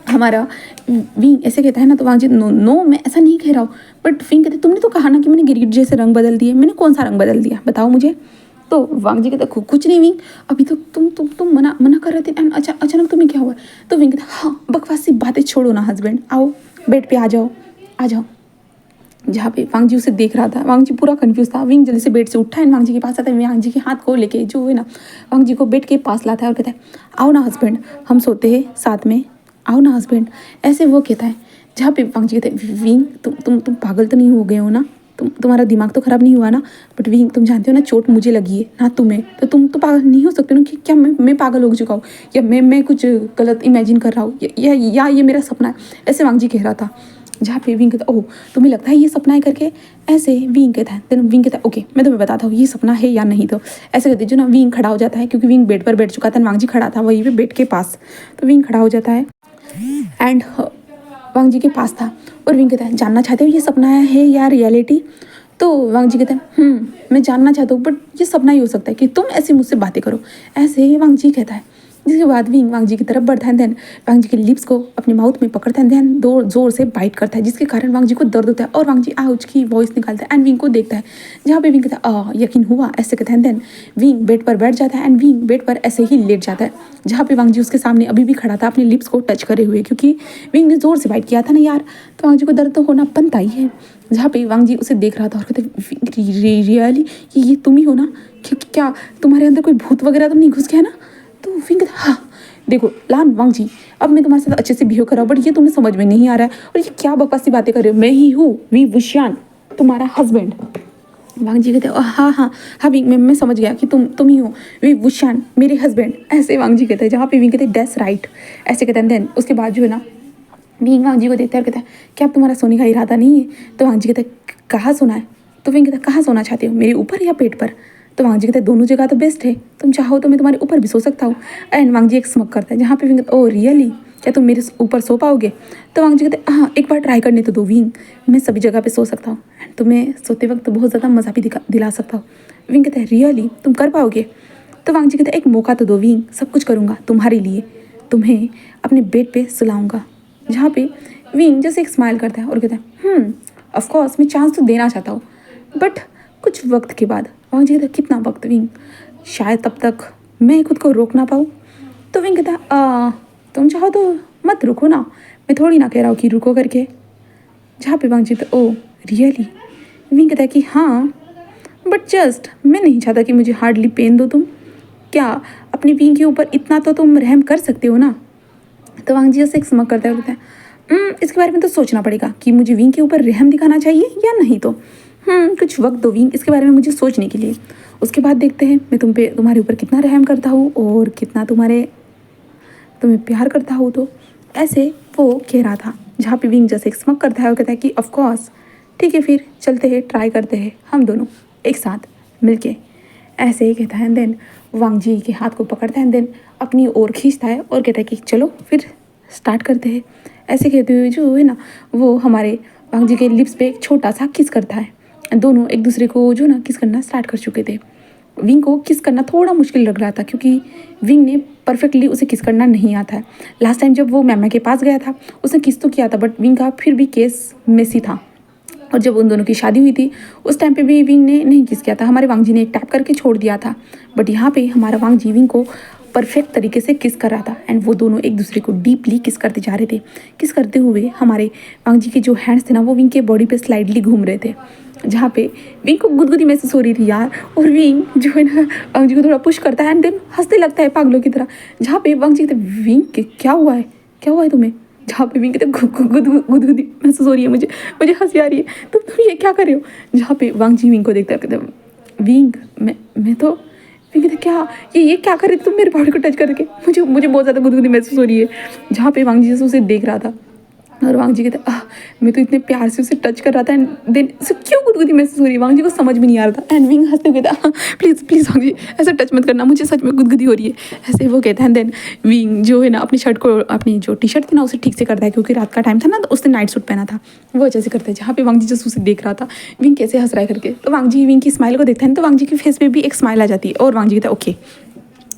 हमारा विंग ऐसे कहता है ना, तो वांग जी, नो मैं ऐसा नहीं कह रहा हूँ, बट विंग कहते, तुमने तो कहा ना कि मैंने गिरगिट जैसे रंग बदल दिए, मैंने कौन सा रंग बदल दिया, बताओ मुझे? तो वांग जी कहते, कुछ नहीं विंग, अभी तो तुम मना कर रहे थे एंड अचानक तुम्हें क्या हुआ? तो विंग कहता, हाँ बकवास सी बातें छोड़ो ना हस्बैंड, आओ बेड पे आ जाओ। जहाँ पे वांग जी उसे देख रहा था। वांग जी पूरा कंफ्यूज था। विंग जल्दी से बेड से उठा है, वांग जी के पास आता है, वांग जी के हाथ को लेके जो है ना वांग जी को बेड के पास लाता है और कहता है आओ ना हस्बैंड, हम सोते हैं साथ में, आओ ना हस्बैंड, ऐसे वो कहता है। जहाँ पे वांग जी कहते हैं विंग तुम पागल तो नहीं हो गए हो ना, तुम्हारा दिमाग तो ख़राब नहीं हुआ ना, बट विंग तुम जानते हो ना चोट मुझे लगी है ना तुम्हें, तो तुम तो पागल नहीं हो सकते ना कि क्या मैं पागल हो चुका हूँ, या मैं कुछ गलत इमेजिन कर रहा हूँ, या ये मेरा सपना है, ऐसे वांग जी कह रहा था। जहाँ पे विंग कहता ओह तुम्हें लगता है ये सपना है करके, ऐसे विंग कहता है। देन विंग कहता है ओके मैं तुम्हें बताता हूँ ये सपना है या नहीं, तो ऐसे कहते जो ना विंग खड़ा हो जाता है, क्योंकि विंग बेड पर बैठ चुका था, वांग जी खड़ा था वहीं पे बेड के पास, तो विंग खड़ा हो जाता है एंड वांग जी के पास था। और विंग कहता है जानना चाहते हो ये सपना है या रियलिटी, तो वांग जी कहते हैं मैं जानना चाहता हूँ, बट ये सपना ही हो सकता है कि तुम ऐसे मुझसे बातें करो, ऐसे ही वांग जी कहता है। जिसके बाद विंग वांग जी की तरफ बढ़ता है, देन वांग जी के लिप्स को अपने माउथ में पकड़ता है, देन दो जोर से बाइट करता है, जिसके कारण वांग जी को दर्द होता है और वांग जी आउच की वॉइस निकालता है एंड विंग को देखता है। जहाँ पे विंग कहता है यकीन हुआ, ऐसे कहता है। देन विंग बेड पर बैठ जाता है एंड विंग बेड पर ऐसे ही लेट जाता है, जहाँ पे वांग जी उसके सामने अभी भी खड़ा था अपने लिप्स को टच करे हुए, क्योंकि विंग ने जोर से बाइट किया था ना यार, तो वांग जी को दर्द तो होना बनता ही है। जहाँ पे वांग जी उसे देख रहा था और कहते रियली ये तुम ही हो ना, क्या तुम्हारे अंदर कोई भूत वगैरह तो नहीं घुस गया ना, तो विंग हाँ देखो लान वांग जी अब मैं तुम्हारे साथ अच्छे से बिहेव कर रहा हूँ, बट ये तुम्हें समझ में नहीं आ रहा है और ये क्या बकवासी बातें कर रहे हो, मैं ही हूँ वी वुशियान तुम्हारा हस्बैंड। वांग जी कहते हाँ हाँ हाँ विंग मैं समझ गया कि तुम ही हो वी वुशियान मेरे हस्बैंड, ऐसे वांग जी कहते हैं। जहाँ पे विंग कहते हैं दैट्स राइट, ऐसे कहते हैं। देन उसके बाद जो है ना विंग वांग जी को देखता है और कहता है क्या अब तुम्हारा सोने का इरादा नहीं है, तो वांग जी कहते हैं कहाँ सोना है, तो विंग कहता है कहाँ सोना चाहते हो मेरे ऊपर या पेट पर, तो वांग जी कहते हैं दोनों जगह तो बेस्ट है, तुम चाहो तो मैं तुम्हारे ऊपर भी सो सकता हूँ। एंड वांग जी एक स्मक करता है, जहाँ पे विंग कहता है ओह रियली क्या तुम मेरे ऊपर सो पाओगे, तो वांग जी कहते हैं हाँ एक बार ट्राई करने तो दो विंग, मैं सभी जगह पे सो सकता हूँ एंड तुम्हें सोते वक्त बहुत ज़्यादा मज़ा भी दिला सकता हूँ। विंग कहते हैं रियली तुम कर पाओगे, तो वांग जी कहते हैं एक मौका तो दो विंग, सब कुछ करूँगा तुम्हारे लिए, तुम्हें अपने बेड पे सुलाऊंगा। जहाँ पे विंग जैसे एक स्माइल करता है और कहता है ऑफ कोर्स मैं चांस तो देना चाहता हूँ, बट कुछ वक्त के बाद। वांग जी कहता है कितना वक्त विंग, शायद तब तक मैं खुद को रोक ना पाऊँ, तो विंग कहता है तुम चाहो तो मत रुको ना, मैं थोड़ी ना कह रहा हूँ कि रुको करके। जहाँ पे वांग जी कहता ओ रियली, विंग कहता है कि हाँ बट जस्ट मैं नहीं चाहता कि मुझे हार्डली पेन दो तुम, क्या अपनी विंग के ऊपर इतना तो तुम रहम कर सकते हो ना, तो वांग जी ऐसे एक स्मक करता है, बोलता है इसके बारे में तो सोचना पड़ेगा कि मुझे विंग के ऊपर रहम दिखाना चाहिए या नहीं, तो कुछ वक्त दो विंग इसके बारे में मुझे सोचने के लिए, उसके बाद देखते हैं मैं तुम्हारे ऊपर कितना रहम करता हूँ और कितना तुम्हें प्यार करता हूँ, तो ऐसे वो कह रहा था। जहाँ पे विंग जैसे एक स्मक करता है और कहता है कि ऑफकोर्स ठीक है फिर चलते हैं, ट्राई करते हैं हम दोनों एक साथ मिलके, ऐसे ही कहता है। देन वांग जी के हाथ को पकड़ता है, देन अपनी ओर खींचता है और कहता है कि चलो फिर स्टार्ट करते हैं। ऐसे कहते हुए जो है ना वो हमारे वांग जी के लिप्स पे एक छोटा सा किस करता है, दोनों एक दूसरे को जो ना किस करना स्टार्ट कर चुके थे। विंग को किस करना थोड़ा मुश्किल लग रहा था, क्योंकि विंग ने परफेक्टली उसे किस करना नहीं आता है। लास्ट टाइम जब वो मैमा के पास गया था उसने किस तो किया था, बट विंग का फिर भी केस मेसी था, और जब उन दोनों की शादी हुई थी उस टाइम पे भी विंग ने नहीं किस किया था, हमारे वांग जी ने एक टैप करके छोड़ दिया था, बट यहाँ पे हमारा वांग जी विंग को परफेक्ट तरीके से किस कर रहा था एंड वो दोनों एक दूसरे को डीपली किस करते जा रहे थे। किस करते हुए हमारे वांग जी के जो हैंड्स थे ना वो विंग के बॉडी पे स्लाइडली घूम रहे थे, जहाँ पे विंग को गुदगुदी महसूस हो रही थी यार, और विंग जो है ना वांग जी को थोड़ा पुश करता है एंड देन हंसने लगता है पागलों की तरह। जहाँ पे वांग जी कहते विंग क्या हुआ है तुम्हें, जहाँ पे विंग कहते गुदगुदी महसूस हो रही है, मुझे हंसी आ रही है, तुम ये क्या कर रहे हो। जहाँ पे वांग जी विंग को देखता है कहते विंग मैं तो विंग कहते क्या ये क्या कर रहे थे तुम मेरे बॉडी को टच करके, मुझे बहुत ज़्यादा गुदगुदी महसूस हो रही है। जहाँ पे वांग जी जैसे उसे देख रहा था और वांग जी कहते मैं तो इतने प्यार से उसे टच कर रहा था एंड देन उसे क्यों गुदगुदी महसूस हो रही है, वांग जी को समझ में नहीं आ रहा था। एंड विंग हंसते हुए कहता प्लीज़ वांग जी ऐसा टच मत करना, मुझे सच में गुदगुदी हो रही है, ऐसे वो कहता है। देन विंग जो है ना अपनी शर्ट को अपनी जो टी शर्ट थी ना उसे ठीक से करता है, क्योंकि रात का टाइम था ना तो उसने नाइट सूट पहना था, वो अच्छे से करता है। जहाँ पे वांग जी जैसे उसे देख रहा था विंग कैसे हंस रहा है करके, तो वांग जी विंग की स्माइल को देखता है तो वांग जी की फेस पे भी एक स्माइल आ जाती है और वांग जी कहता है ओके,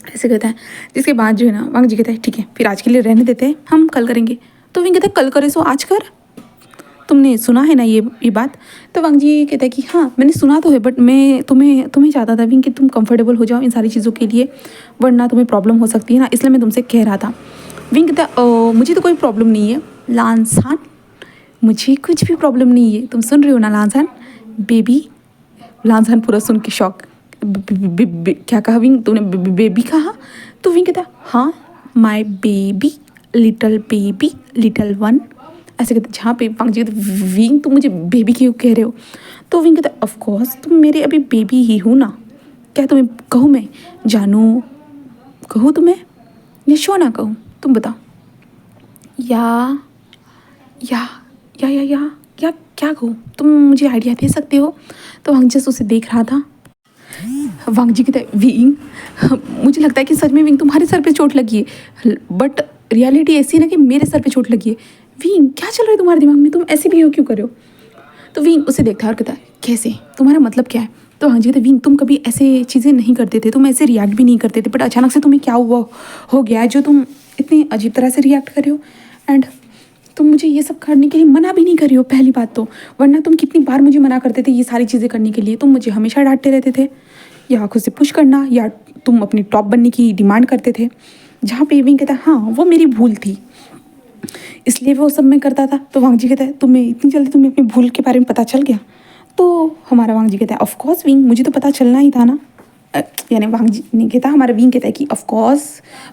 ऐसे कहता है। जिसके बाद जो है ना वांग जी कहता है ठीक है फिर आज के लिए रहने देते हैं, हम कल करेंगे। तो विंग कहता है कल करे सो आज कर, तुमने सुना है ना ये बात। तो वांग जी कहता है कि हाँ मैंने सुना तो है, बट मैं तुम्हें चाहता था विंग कि तुम कंफर्टेबल हो जाओ इन सारी चीज़ों के लिए, वरना तुम्हें प्रॉब्लम हो सकती है ना, इसलिए मैं तुमसे कह रहा था। विंग कहता है मुझे तो कोई प्रॉब्लम नहीं है लानसान, मुझे कुछ भी प्रॉब्लम नहीं है। तुम सुन रहे हो ना लांझान बेबी? लांझान पूरा सुन के शॉक। क्या कहा विंग तूने? बेबी कहा? तो विंग कहता हाँ my baby, little baby, little one, ऐसे कहते जहाँ पे वांग जी कहते विंग तुम मुझे बेबी क्यों कह रहे हो? तो विंग कहता ऑफ कोर्स तुम मेरे अभी बेबी ही हो ना। क्या तुम्हें कहूँ मैं जानू, कहूँ तुम्हें या शो ना कहूँ? तुम बताओ। या या या क्या कहूँ? तुम मुझे आइडिया दे सकते हो? तो वांग जस उसे देख रहा था। वांग जी कहते विंग मुझे लगता है कि सच में विंग तुम्हारे सर पे चोट लगी है, बट रियलिटी ऐसी है ना कि मेरे सर पे चोट लगी है। विंग क्या चल रहा है तुम्हारे दिमाग में? तुम ऐसे भी हो क्यों कर रहे हो? तो विंग उसे देखता है और कहता है कैसे, तुम्हारा मतलब क्या है? तो वांग जी कहते विंग तुम कभी ऐसे चीज़ें नहीं करते थे, तुम ऐसे रिएक्ट भी नहीं करते थे, बट अचानक से तुम्हें क्या हुआ हो गया है जो तुम इतनी अजीब तरह से रिएक्ट कर रहे हो? एंड तुम मुझे ये सब करने के लिए मना भी नहीं कर रही हो पहली बात तो, वरना तुम कितनी बार मुझे मना करते थे ये सारी चीज़ें करने के लिए। तुम मुझे हमेशा डांटते रहते थे, या आंखों से पुश करना, या तुम अपनी टॉप बनने की डिमांड करते थे। जहाँ पे विंग कहता है हाँ वो मेरी भूल थी, इसलिए वो सब मैं करता था। तो वांग जी कहता है तुम्हें इतनी जल्दी तुम्हें अपनी भूल के बारे में पता चल गया? तो हमारा वांग जी कहता है ऑफ कोर्स विंग मुझे तो पता चलना ही था ना। यानी वांग जी नहीं कहता, हमारा विंग कहता है कि ऑफ कोर्स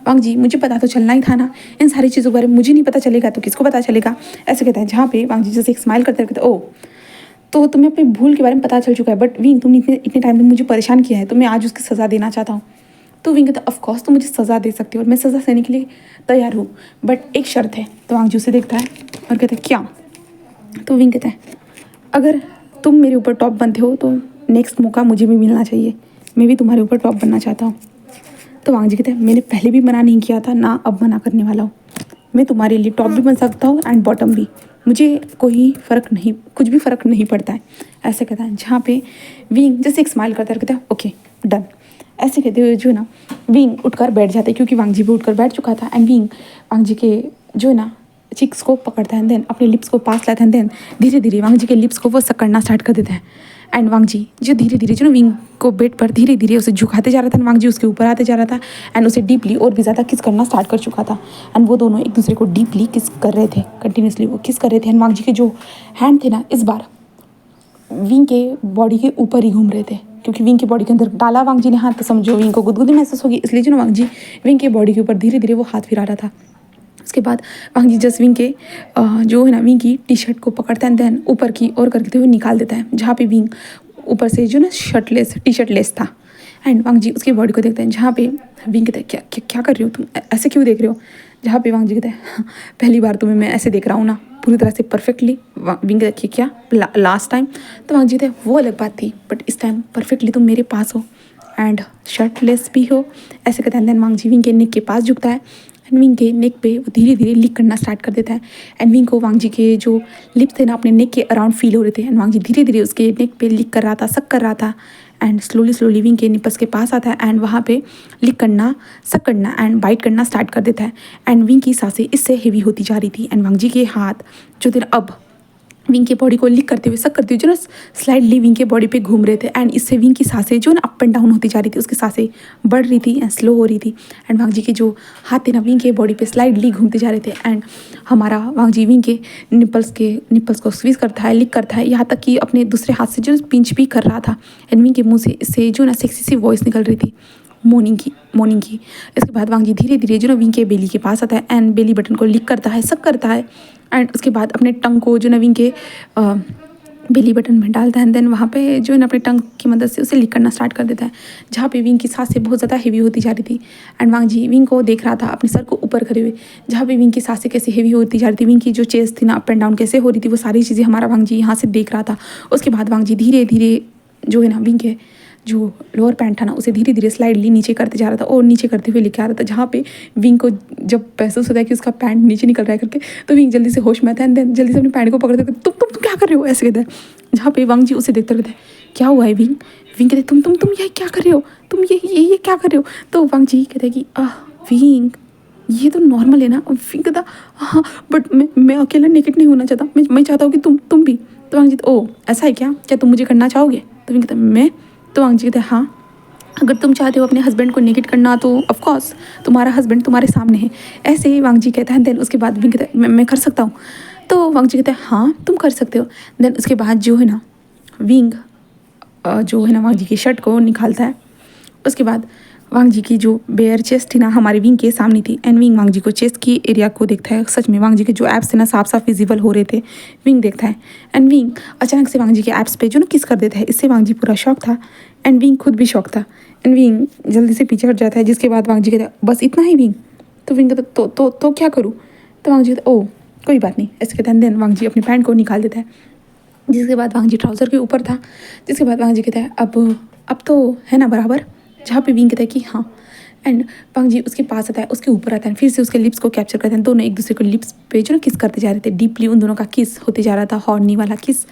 वांग जी मुझे पता तो चलना ही था ना, इन सारी चीज़ों के बारे में मुझे नहीं पता चलेगा तो किसको पता चलेगा? ऐसे कहता है। जहाँ पे वांग जी जैसे एक स्माइल करते कहते ओ तो तुम्हें अपनी भूल के बारे में पता चल चुका है, बट विंग तुमने इतने इतने टाइम में मुझे परेशान किया है तो मैं आज उसकी सज़ा देना चाहता हूँ। तो विंग कहता ऑफ कोर्स तुम मुझे सज़ा दे सकती हो और मैं सज़ा देने के लिए तैयार हूँ, बट एक शर्त है। तो वांग जी उसे देखता है और कहता है क्या? तो विंग कहता है अगर तुम मेरे ऊपर टॉप बनते हो तो नेक्स्ट मौका मुझे भी मिलना चाहिए, मैं भी तुम्हारे ऊपर टॉप बनना चाहता हूँ। तो वांग जी कहते हैं मैंने पहले भी मना नहीं किया था ना अब मना करने वाला हूँ, मैं तुम्हारे लिए टॉप भी बन सकता हूँ एंड बॉटम भी, मुझे कोई फ़र्क नहीं, कुछ भी फ़र्क नहीं पड़ता है। ऐसे कहता है। जहाँ पे विंग जैसे एक स्माइल करता है कहता है ओके डन। ऐसे कहते हुए जो है ना विंग उठकर बैठ जाते हैं, क्योंकि वांग जी भी उठकर बैठ चुका था। एंड विंग वांग जी के जो है ना चिक्स को पकड़ता है, देन अपने लिप्स को पास लाता है, देन धीरे धीरे वांग जी के लिप्स को वो सकड़ना स्टार्ट कर देता है। एंड वांग जी जो धीरे धीरे जो ना विंग को बेड पर धीरे धीरे उसे झुकाते जा रहा था, वांग जी उसके ऊपर आते जा रहा था एंड उसे डीपली और भी ज़्यादा किस करना स्टार्ट कर चुका था। एंड वो दोनों एक दूसरे को डीपली किस कर रहे थे, कंटिन्यूसली वो किस कर रहे थे। एंड वांग जी के जो हैंड थे ना इस बार विंग के बॉडी के ऊपर ही घूम रहे थे, क्योंकि विंग की बॉडी के अंदर डाला वांग जी ने हाथ, तो समझो विंग को गुदगुदी महसूस होगी, इसलिए जो ना वांग जी विंग के बॉडी के ऊपर धीरे धीरे वो हाथ फिरा रहा था। उसके बाद वांग जी जस्ट विंग के जो है ना विंग की टी शर्ट को पकड़ता है, देन ऊपर की ओर करते हुए निकाल देता है, जहाँ पे विंग ऊपर से जो ना शर्टलेस टी शर्ट लेस था। एंड वांग जी उसकी बॉडी को देखते हैं, जहाँ पे विंग कहता है क्या क्या क्या कर रही हो तुम, ऐसे क्यों देख रहे हो? जहाँ पे वांग जी कहता है "हाँ, पहली बार तुम्हें मैं ऐसे देख रहा हूँ ना पूरी तरह से परफेक्टली। विंग कहता है क्या लास्ट टाइम? तो वांग जी कहता है वो अलग बात थी, बट इस टाइम परफेक्टली तुम मेरे पास हो एंड शर्टलेस भी हो। ऐसे कहता है। देन वांग जी विंग के नेक के पास झुकता है एंड विंग के नेक पे वो धीरे धीरे लिक करना स्टार्ट कर देता है। एंड विंग को वांग जी के जो लिप्स थे ना अपने नेक के अराउंड फील हो रहे थे, एंड वांग जी धीरे धीरे उसके नेक पे लिक कर रहा था, सक कर रहा था। एंड स्लोली विंग के निपल्स के पास आता है एंड वहाँ पे लिक करना, सक करना एंड बाइट करना स्टार्ट कर देता है। एंड विंग की सांसें इससे हेवी होती जा रही थी एंड वांग जी के हाथ जो थे अब विंग की बॉडी को लिक करते हुए, सक करते हुए जो ना स्लाइडली विंग के बॉडी पे घूम रहे थे। एंड इससे विंग की सांसें जो ना अप एंड डाउन होती जा रही थी, उसकी सांसें बढ़ रही थी एंड स्लो हो रही थी। एंड वांग जी के जो हाथ थे ना विंग के बॉडी पे स्लाइडली घूमते जा रहे थे। एंड हमारा वांग जी विंग के निपल्स को स्क्वीज करता है, लिक करता है, यहाँ तक कि अपने दूसरे हाथ से जो पिंच भी कर रहा था। एंड विंग के मुँह से इससे जो ना सेक्सी सी वॉइस निकल रही थी, मॉर्निंग की। इसके बाद वांग जी धीरे धीरे जो ना विंग के बेली के पास आता है एंड बेली बटन को लिक करता है, सक करता है। एंड उसके बाद अपने टंग को जो ना विंग के बेली बटन में डालता है, देन वहाँ पे जो है ना अपने टंग की मदद से उसे लिक करना स्टार्ट कर देता है, जहाँ पे विंग की सांसें बहुत ज़्यादा हेवी होती जा रही थी। एंड वांग जी विंग को देख रहा था अपने सर को ऊपर करे हुए, जहाँ पे विंग की सांसें कैसे हेवी होती जा रही थी, विंग की जो चेस्ट थी ना अप एंड डाउन कैसे हो रही थी, वो सारी चीज़ें हमारा वांग जी यहाँ से देख रहा था। उसके बाद वांग जी धीरे धीरे जो है ना विंग के जो लोअर पैंट था ना उसे धीरे धीरे स्लाइडली नीचे करते जा रहा था और नीचे करते हुए लेके आ रहा था, जहाँ पे विंग को जब महसूस होता है कि उसका पैंट नीचे निकल रहा है करके, तो विंग जल्दी से होश में आता है एंड देन जल्दी से अपने पैंट को पकड़ते तुम क्या कर रहे हो, ऐसे कहता है। जहाँ पे वांग जी उसे देखते रहता है क्या हुआ है विंग? विंग कहते तुम ये क्या कर रहे हो, तुम ये क्या कर रहे हो? तो वांग जी कहते हैं कि विंग ये तो नॉर्मल है ना। विंग कहता हाँ बट मैं अकेला नेकेड नहीं होना चाहता, मैं चाहता हूँ कि तुम भी। तो वांग जी ओ ऐसा है क्या तुम मुझे करना चाहोगे? तो विंग कहता मैं। तो वांग जी कहते हैं हाँ, अगर तुम चाहते हो अपने हस्बैंड को नेकेट करना तो ऑफ कोर्स तुम्हारा हस्बैंड तुम्हारे सामने है, ऐसे ही वांग जी कहता है। देन उसके बाद विंग कहता है मैं कर सकता हूँ। तो वांग जी कहते हैं हाँ तुम कर सकते हो। देन उसके बाद जो है ना विंग जो है ना वांग जी की शर्ट को निकालता है। उसके बाद वांग जी की जो बेयर चेस्ट थी ना हमारे विंग के सामने थी एंड विंग वांग जी को चेस्ट की एरिया को देखता है। सच में वांग जी के जो एप्स थे ना साफ साफ विजिबल हो रहे थे। विंग देखता है एंड विंग अचानक से वांग जी के एप्स पे जो ना किस कर देता है। इससे वांग जी पूरा शौक था एंड विंग खुद भी शौक था एंड विंग जल्दी से पीछे हट जाता है। जिसके बाद वांग जी कहता है बस इतना ही विंग। तो विंग कहता तो क्या करूँ। तो वांग जी कहता ओह कोई बात नहीं ऐसे कहते हैं। देन वांग जी अपनी पैंट को निकाल देता है। जिसके बाद वांग जी ट्राउज़र के ऊपर था। जिसके बाद वांग जी कहता है अब तो है ना बराबर। जहाँ पे विंग कहता है कि हाँ एंड वांग जी उसके पास आता है उसके ऊपर आता है फिर से उसके लिप्स को कैप्चर करते हैं। दोनों एक दूसरे को लिप्स पे जो ना किस करते जा रहे थे। डीपली उन दोनों का किस होते जा रहा था। हॉर्नी वाला किस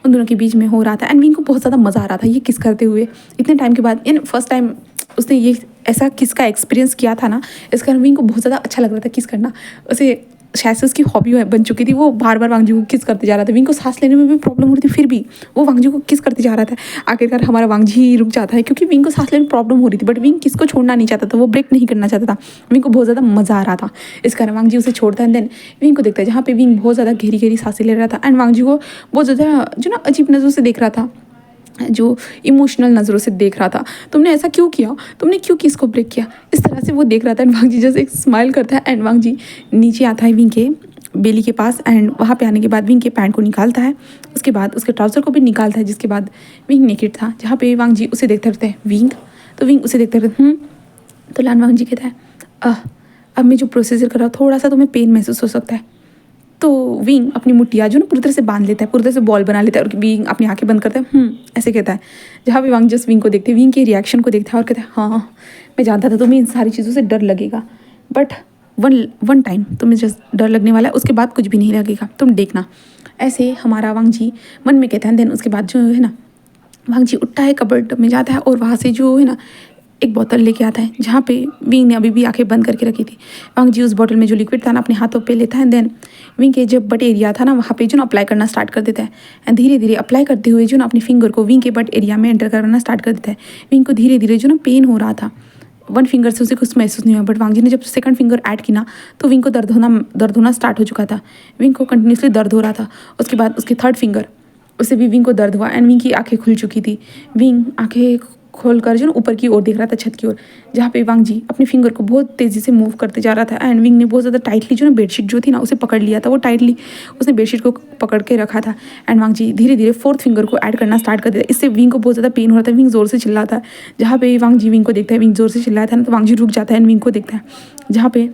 उन दोनों के बीच में हो रहा था एंड विंग को बहुत ज़्यादा मज़ा आ रहा था ये किस करते हुए इतने टाइम के बाद। इन फर्स्ट टाइम उसने ये ऐसा किस का एक्सपीरियंस किया था ना इस कारण विंग को बहुत ज़्यादा अच्छा लग रहा था किस करना। उसे शायद से उसकी हॉबी बन चुकी थी। वो बार बार वांग जी को किस करते जा रहा था। विंग को सांस लेने में भी प्रॉब्लम हो रही थी फिर भी वो वांग जी को किस करते जा रहा था। आखिरकार हमारा वांग जी ही रुक जाता है क्योंकि विंग को सांस लेने में प्रॉब्लम हो रही थी बट विंग किसको छोड़ना नहीं चाहता था। वो ब्रेक नहीं करना चाहता था। विंग को बहुत ज़्यादा मज़ा आ रहा था इस कारण वांग जी उसे छोड़ता है। देन विंग को देखता है जहाँ पे विंग बहुत ज़्यादा गहरी गहरी सांसें ले रहा था एंड वांग जी को बहुत ज़्यादा जो ना अजीब नज़रों से देख रहा था जो इमोशनल नज़रों से देख रहा था। तुमने ऐसा क्यों किया तुमने क्यों किसको ब्रेक किया इस तरह से वो देख रहा था। एंड वांग जी जैसे एक स्माइल करता है एंड वांग जी नीचे आता है विंग के बेली के पास एंड वहाँ पे आने के बाद विंग के पैंट को निकालता है। उसके बाद उसके ट्राउज़र को भी निकालता है। जिसके बाद विंग नेकेड था जहाँ पे वांग जी उसे देखते रहते हैं विंग। तो विंग उसे देखते रहते तो लान वांग जी कहता है अब मैं जो प्रोसीजर कर रहा हूँ थोड़ा सा तुम्हें पेन महसूस हो सकता है। तो विंग अपनी मुठ्ठियाँ जो ना पूरी तरह से बांध लेता है पूरी तरह से बॉल बना लेता है और विंग अपनी आंखें बंद करता है ऐसे कहता है। जहाँ पे वांग जस्ट विंग को देखते हैं विंग के रिएक्शन को देखता है और कहता है हाँ मैं जानता था तुम्हें इन सारी चीज़ों से डर लगेगा बट वन टाइम तुम्हें जस्ट डर लगने वाला है उसके बाद कुछ भी नहीं लगेगा तुम देखना। ऐसे हमारा वांग जी मन में कहता है। देन उसके बाद जो है ना वांग जी उठता है कबर्ड में जाता है और वहाँ से जो है ना एक बोतल लेके आता है जहाँ पे विंग ने अभी भी आंखें बंद करके रखी थी। वांग जी उस बोतल में जो लिक्विड था ना अपने हाथों पे लेता है। देन विंग के जब बट एरिया था ना वहाँ पे जो ना अप्लाई करना स्टार्ट कर देता है एंड धीरे धीरे अप्लाई करते हुए जो ना अपने फिंगर को विंग के बट एरिया में एंटर करना स्टार्ट कर देता है। विंग को धीरे धीरे जो ना पेन हो रहा था वन फिंगर से उसे कुछ महसूस नहीं हुआ बट वांग जी ने जब सेकंड फिंगर ऐड की ना तो विंग को दर्द होना स्टार्ट हो चुका था। विंग को कंटिन्यूसली दर्द हो रहा था। उसके बाद उसकी थर्ड फिंगर उससे भी विंग को दर्द हुआ एंड विंग की आंखें खुल चुकी थी। विंग आंखें खोलकर जो ना ऊपर की ओर देख रहा था छत की ओर जहाँ पे वांग जी अपने फिंगर को बहुत तेज़ी से मूव करते जा रहा था एंड विंग ने बहुत ज़्यादा टाइटली जो ना बेडशीट जो थी ना उसे पकड़ लिया था। वो टाइटली उसने बेडशीट को पकड़ के रखा था एंड वांग जी धीरे धीरे फोर्थ फिंगर को ऐड करना स्टार्ट कर दिया। इससे विंग को बहुत ज़्यादा पेन हो रहा था। विंग ज़ोर से चिल्लाता है। जहाँ पे वांग जी विंग को देखता है विंग ज़ोर से चिल्लाता है ना तो वांग जी रुक जाता है एंड विंग को देखता है। जहाँ पे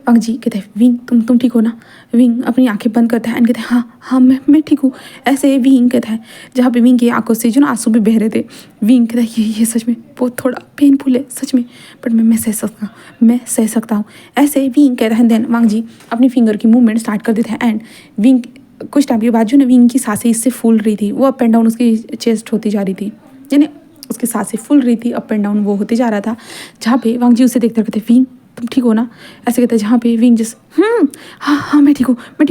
वांग जी कहते हैं विंग तुम ठीक हो ना। विंग अपनी आंखें बंद करता है एंड कहते हैं हाँ मैं ठीक हूँ। ऐसे विंग कहता है जहाँ पे विंग की आंखों से जो ना आंसू भी बह रहे थे। विंग कहता है ये सच में बहुत थोड़ा पेनफुल है सच में बट मैं सह सकता हूँ ऐसे विंग कहता है। देन वांग जी अपनी फिंगर की मूवमेंट स्टार्ट कर देता है एंड विंग कुछ टाइम के बाद जो ना विंग की सांसें इससे फूल रही थी वो अप एंड डाउन उसकी चेस्ट होती जा रही थी यानी उसकी सांसें फूल रही थी अप एंड डाउन वो होते जा रहा था। जहाँ पे वांग जी उसे देखते कहते विंग तुम ठीक हो ना ऐसे कहता है। जहाँ पे विंग जिस हाँ मैं ठीक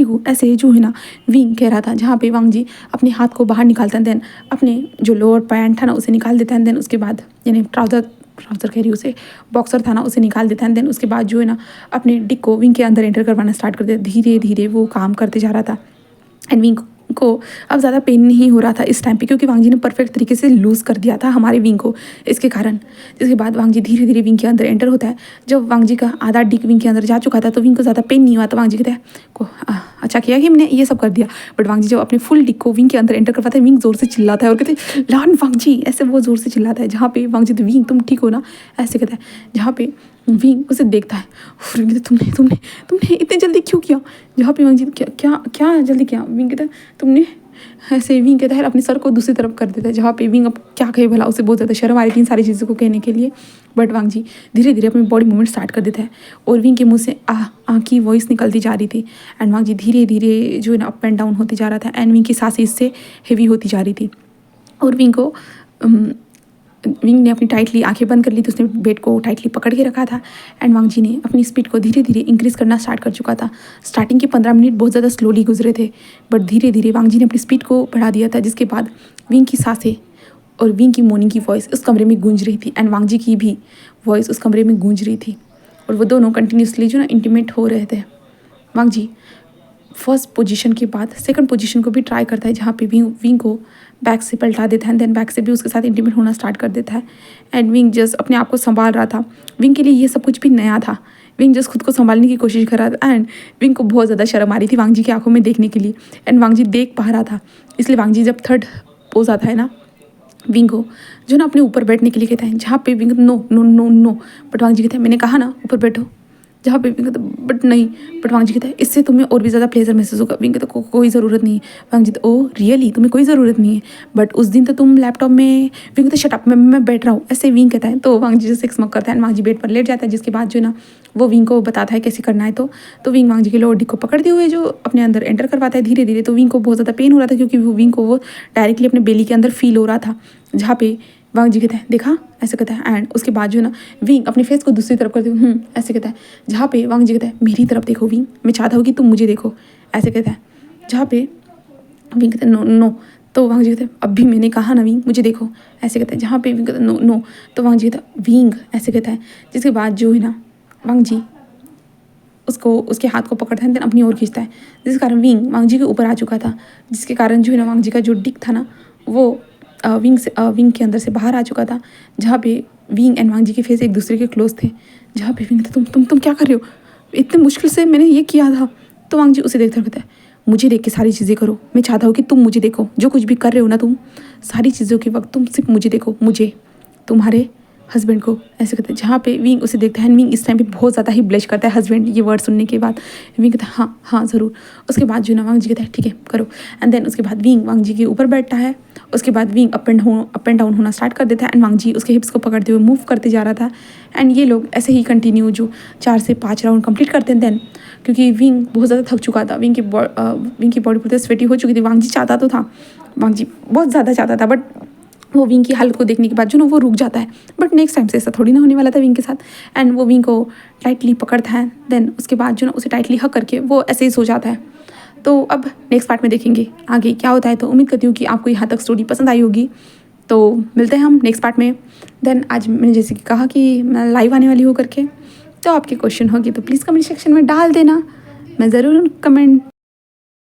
हूँ ऐसे जो है ना विंग कह रहा था। जहाँ पे वांग जी अपने हाथ को बाहर निकालता है। देन अपने जो लोअर पैंट था ना उसे निकाल देता है। देन उसके बाद यानी ट्राउज़र कह रही उसे बॉक्सर था ना उसे निकाल देता है। देन उसके बाद जो है ना अपने डिक को विंग के अंदर एंटर करवाना स्टार्ट कर देता है। धीरे धीरे वो काम करते जा रहा था एंड विंग को अब ज़्यादा पेन नहीं हो रहा था इस टाइम पे क्योंकि वांग जी ने परफेक्ट तरीके से लूज़ कर दिया था हमारे विंग को इसके कारण। जिसके बाद वांग जी धीरे धीरे विंग के अंदर एंटर होता है। जब वांग जी का आधा डिक विंग के अंदर जा चुका था तो विंग को ज़्यादा पेन नहीं हुआ। तो वांग जी कहते हैं अच्छा किया कि मैंने ये सब कर दिया। बट वांग जी जब अपने फुल डिक को विंग के अंदर एंटर करवाता है विंग ज़ोर से चिल्लाता है और कहते हैं लान वांग जी ऐसे वो ज़ोर से चिल्लाता है। जहाँ पे वांग जी तो विंग तुम ठीक हो ना ऐसे कहता है। जहाँ पे विंग उसे देखता है और विंग कहता है तुमने इतने जल्दी क्यों किया। जहाँ पे वांग जी क्या जल्दी किया। विंग कहता है तुमने ऐसे विंग कहता है अपने सर को दूसरी तरफ कर देता है। जहाँ पे विंग अब क्या कहे भला उसे बहुत ज़्यादा शर्म आ रही थी इन सारी चीज़ों को कहने के लिए। बट वांग जी धीरे धीरे अपनी बॉडी मूवमेंट स्टार्ट कर देता है और विंग के मुंह से की वॉइस निकलती जा रही थी एंड वांग जी धीरे धीरे जो है ना अप एंड डाउन होते जा रहा था एंड विंग की सांसें इससे हेवी होती जा रही थी और विंग ने अपनी टाइटली आंखें बंद कर ली थी। उसने बेड को टाइटली पकड़ के रखा था एंड वांग जी ने अपनी स्पीड को धीरे धीरे इंक्रीज़ करना स्टार्ट कर चुका था। स्टार्टिंग के 15 मिनट बहुत ज़्यादा स्लोली गुजरे थे बट धीरे धीरे वांग जी ने अपनी स्पीड को बढ़ा दिया था। जिसके बाद विंग की सांसें और विंग की मोर्निंग की वॉइस उस कमरे में गूंज रही थी एंड वांग जी की भी वॉइस उस कमरे में गूंज रही थी और वो दोनों कंटिन्यूसली जो ना इंटीमेट हो रहे थे। वांग जी फर्स्ट पोजीशन के बाद सेकंड पोजीशन को भी ट्राई करता है, जहाँ पे विंग को बैक से पलटा देता है, देन बैक से भी उसके साथ इंटीमेट होना स्टार्ट कर देता है। एंड विंग जस्ट अपने आप को संभाल रहा था। विंग के लिए ये सब कुछ भी नया था। विंग जस्ट खुद को संभालने की कोशिश कर रहा था एंड विंग को बहुत ज़्यादा शर्म आ रही थी वांग जी की आंखों में देखने के लिए। एंड वांग जी देख पा रहा था, इसलिए वांग जी जब थर्ड पोज आता है ना, विंग को जो ना अपने ऊपर बैठने के लिए कहता है, जहाँ पे Wing no no no no, but Wang ji कहता है मैंने कहा ना ऊपर बैठो, जहाँ पे विंग कहता है बट नहीं, बट वांग जी कहता है इससे तुम्हें और भी ज़्यादा प्लेजर महसूस होगा। विंग कहता है कोई ज़रूरत नहीं है। वांग जी ओ रियली, तुम्हें कोई ज़रूरत नहीं है, बट उस दिन तो तुम लैपटॉप में। विंग कहता है शट अप, मैं बैठ रहा हूँ, ऐसे विंग कहता है। तो वांग जी से स्मक करता है, वांग जी बेड पर लेट जाता है, जिसके बाद जो ना वो विंग को बताता है कैसे करना है। तो विंग वांग जी के लोडी को पकड़ते हुए जो अपने अंदर एंटर करवाता है धीरे धीरे। तो विंग को बहुत ज़्यादा पेन हो रहा था, क्योंकि वो विंग को वो डायरेक्टली अपने बेली के अंदर फील हो रहा था, जहाँ पे वांग जी कहता है देखा, ऐसे कहता है। एंड उसके बाद जो ना विंग अपने फेस को दूसरी तरफ करते हुए ऐसे कहता है, जहाँ पे वांग जी कहता है मेरी तरफ देखो विंग, मैं चाहता हूँ कि तुम मुझे देखो, ऐसे कहता है। जहाँ पे विंग कहता है नो नो, तो वांग जी कहता है अब भी मैंने कहा ना विंग मुझे देखो, ऐसे कहता है। जहाँ पे विंग कहता है नो नो, तो वांग जी कहता है विंग, ऐसे कहता है। जिसके बाद जो है ना वांग जी उसको उसके हाथ को पकड़ता है, देन अपनी ओर खींचता है, जिस कारण विंग वांग जी के ऊपर आ चुका था, जिसके कारण जो है ना वांग जी का जो डिक था ना वो विंग के अंदर से बाहर आ चुका था, जहाँ पे विंग एंड वांग जी के फेस एक दूसरे के क्लोज थे। जहाँ पे विंग था तुम क्या कर रहे हो, इतने मुश्किल से मैंने ये किया था। तो वांग जी उसे देखता कहता है मुझे देख के सारी चीज़ें करो, मैं चाहता हूँ कि तुम मुझे देखो, जो कुछ भी कर रहे हो ना तुम सारी चीज़ों के वक्त तुम सिर्फ मुझे देखो, मुझे, तुम्हारे हस्बैंड को, ऐसे कहते हैं। जहाँ पे विंग उसे देखता है, विंग इस टाइम पे बहुत ज़्यादा ही ब्लश करता है हस्बैंड ये वर्ड सुनने के बाद। विंग कहता है हाँ हाँ ज़रूर। उसके बाद जो ना वांग जी कहता है ठीक है करो। एंड देन उसके बाद विंग वांग जी के ऊपर बैठता है। उसके बाद विंग अप एंड डाउन होना स्टार्ट कर देता है, एंड वांग जी उसके हिप्स को पकड़ते हुए मूव करते जा रहा था। एंड ये लोग ऐसे ही कंटिन्यू जो 4 से 5 राउंड कंप्लीट करते हैं। देन क्योंकि विंग बहुत ज़्यादा थक चुका था, विंग की बॉडी पूरी स्वेटी हो चुकी थी। वांग जी चाहता तो था, वांग जी बहुत ज़्यादा चाहता था, बट वो विंग की हालत को देखने के बाद जो ना वो रुक जाता है। बट नेक्स्ट टाइम से ऐसा थोड़ी ना होने वाला था विंग के साथ। एंड वो विंग को टाइटली पकड़ता है, देन उसके बाद जो ना उसे टाइटली हक करके वो ऐसे ही सो जाता है। तो अब नेक्स्ट पार्ट में देखेंगे आगे क्या होता है। तो उम्मीद करती हूँ कि आपको यहाँ तक स्टोरी पसंद आई होगी। तो मिलते हैं हम नेक्स्ट पार्ट में। देन आज मैंने जैसे कि कहा कि मैं लाइव आने वाली हूँ करके, तो आपके क्वेश्चन होगी तो प्लीज़ कमेंट सेक्शन में डाल देना, मैं ज़रूर कमेंट